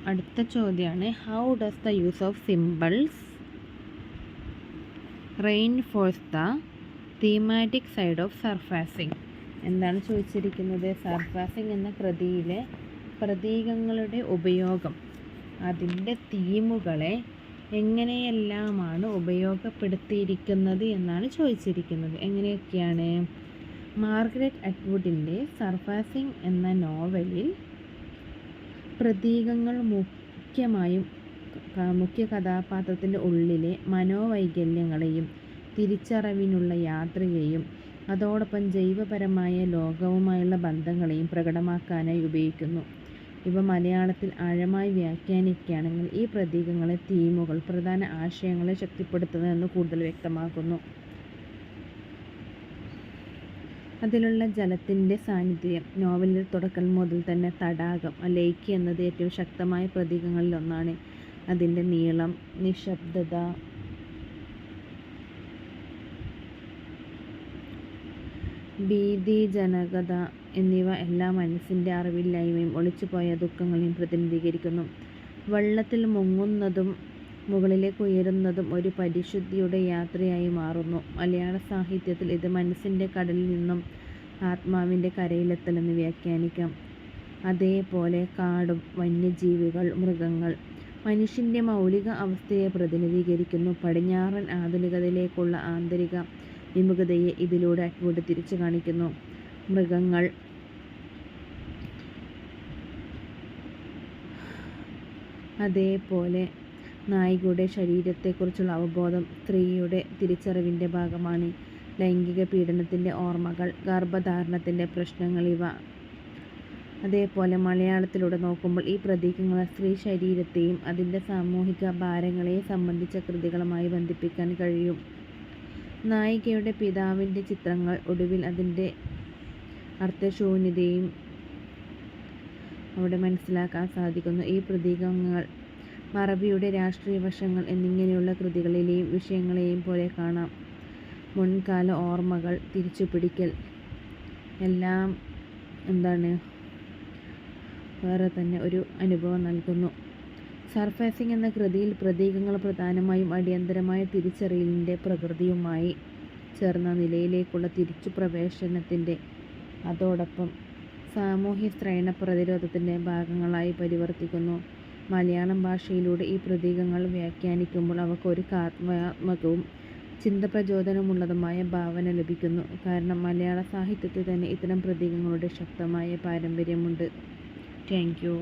അടുത്ത ചോദ്യമാണ്, how does the use of symbols reinforce the thematic side of surfacing? എന്താണ് ചോദിച്ചിരിക്കുന്നത്? സർഫാസിങ് എന്ന കൃതിയിലെ പ്രതീകങ്ങളുടെ ഉപയോഗം അതിൻ്റെ തീമുകളെ എങ്ങനെയെല്ലാമാണ് ഉപയോഗപ്പെടുത്തിയിരിക്കുന്നത് എന്നാണ് ചോദിച്ചിരിക്കുന്നത്. എങ്ങനെയൊക്കെയാണ്? മാർഗരറ്റ് അറ്റ്വുഡിൻ്റെ സർഫാസിങ് എന്ന നോവലിൽ പ്രതീകങ്ങൾ മുഖ്യ കഥാപാത്രത്തിൻ്റെ ഉള്ളിലെ മനോവൈകല്യങ്ങളെയും തിരിച്ചറിവിനുള്ള യാത്രയെയും അതോടൊപ്പം ജൈവപരമായ ലോകവുമായുള്ള ബന്ധങ്ങളെയും പ്രകടമാക്കാനായി ഉപയോഗിക്കുന്നു. ഇവ മലയാളത്തിൽ ആഴമായി വ്യാഖ്യാനിക്കുകയാണെങ്കിൽ ഈ പ്രതീകങ്ങളെ തീമുകൾ പ്രധാന ആശയങ്ങളെ ശക്തിപ്പെടുത്തുന്നതെന്ന് കൂടുതൽ വ്യക്തമാക്കുന്നു. അതിലുള്ള ജലത്തിൻ്റെ സാന്നിധ്യം നോവലിൽ തുടക്കം മുതൽ തന്നെ തടാകം, ലേക്ക് എന്നത് ഏറ്റവും ശക്തമായ പ്രതീകങ്ങളിൽ ഒന്നാണ്. അതിൻ്റെ നീളം, നിശബ്ദത, ഭീതിജനകത എന്നിവ എല്ലാം മനസ്സിൻ്റെ അറിവില്ലായ്മയും ഒളിച്ചുപോയ ദുഃഖങ്ങളെയും പ്രതിനിധീകരിക്കുന്നു. വെള്ളത്തിൽ മുങ്ങുന്നതും മുകളിലേക്ക് ഉയരുന്നതും ഒരു പരിശുദ്ധിയുടെ യാത്രയായി മാറുന്നു. മലയാള സാഹിത്യത്തിൽ ഇത് മനസ്സിൻ്റെ കടലിൽ നിന്നും ആത്മാവിൻ്റെ കരയിലെത്തലെന്ന് വ്യാഖ്യാനിക്കാം. അതേപോലെ കാടും വന്യജീവികൾ, മൃഗങ്ങൾ മനുഷ്യൻ്റെ മൗലിക അവസ്ഥയെ പ്രതിനിധീകരിക്കുന്നു. പടിഞ്ഞാറൻ ആധുനികതയിലേക്കുള്ള ആന്തരിക വിമുഖതയെ ഇതിലൂടെ അറ്റ്വുഡ് തിരിച്ചു കാണിക്കുന്നു. മൃഗങ്ങൾ അതേപോലെ നായികയുടെ ശരീരത്തെക്കുറിച്ചുള്ള അവബോധം സ്ത്രീയുടെ തിരിച്ചറിവിൻ്റെ ഭാഗമാണ്. ലൈംഗിക പീഡനത്തിൻ്റെ ഓർമ്മകൾ, ഗർഭധാരണത്തിൻ്റെ പ്രശ്നങ്ങൾ ഇവ. അതേപോലെ മലയാളത്തിലൂടെ നോക്കുമ്പോൾ ഈ പ്രതീകങ്ങൾ സ്ത്രീ ശരീരത്തെയും അതിൻ്റെ സാമൂഹിക ഭാരങ്ങളെയും സംബന്ധിച്ച കൃതികളുമായി ബന്ധിപ്പിക്കാൻ കഴിയും. നായികയുടെ പിതാവിൻ്റെ ചിത്രങ്ങൾ ഒടുവിൽ അതിൻ്റെ അർത്ഥശൂന്യതയും അവിടെ മനസ്സിലാക്കാൻ സാധിക്കുന്നു. ഈ പ്രതീകങ്ങൾ മറവിയുടെ രാഷ്ട്രീയ വശങ്ങൾ എന്നിങ്ങനെയുള്ള കൃതികളിലെയും വിഷയങ്ങളെയും പോലെ കാണാം. മുൻകാല ഓർമ്മകൾ തിരിച്ചുപിടിക്കൽ എല്ലാം വേറെ തന്നെ ഒരു അനുഭവം നൽകുന്നു. സർഫാസിങ് എന്ന കൃതിയിൽ പ്രതീകങ്ങൾ പ്രധാനമായും അടിയന്തരമായ തിരിച്ചറിയലിൻ്റെ പ്രകൃതിയുമായി ചേർന്ന നിലയിലേക്കുള്ള തിരിച്ചുപ്രവേശനത്തിൻ്റെ അതോടൊപ്പം സാമൂഹ്യ സ്ത്രൈണ പ്രതിരോധത്തിൻ്റെ ഭാഗങ്ങളായി പരിവർത്തിക്കുന്നു. മലയാളം ഭാഷയിലൂടെ ഈ പ്രതീകങ്ങൾ വ്യാഖ്യാനിക്കുമ്പോൾ അവർക്ക് ഒരു കാത്മകവും ചിന്തപ്രചോദനമുള്ളതുമായ ഭാവന ലഭിക്കുന്നു. കാരണം മലയാള സാഹിത്യത്തിൽ തന്നെ ഇത്തരം പ്രതീകങ്ങളുടെ ശക്തമായ പാരമ്പര്യമുണ്ട്. Thank you.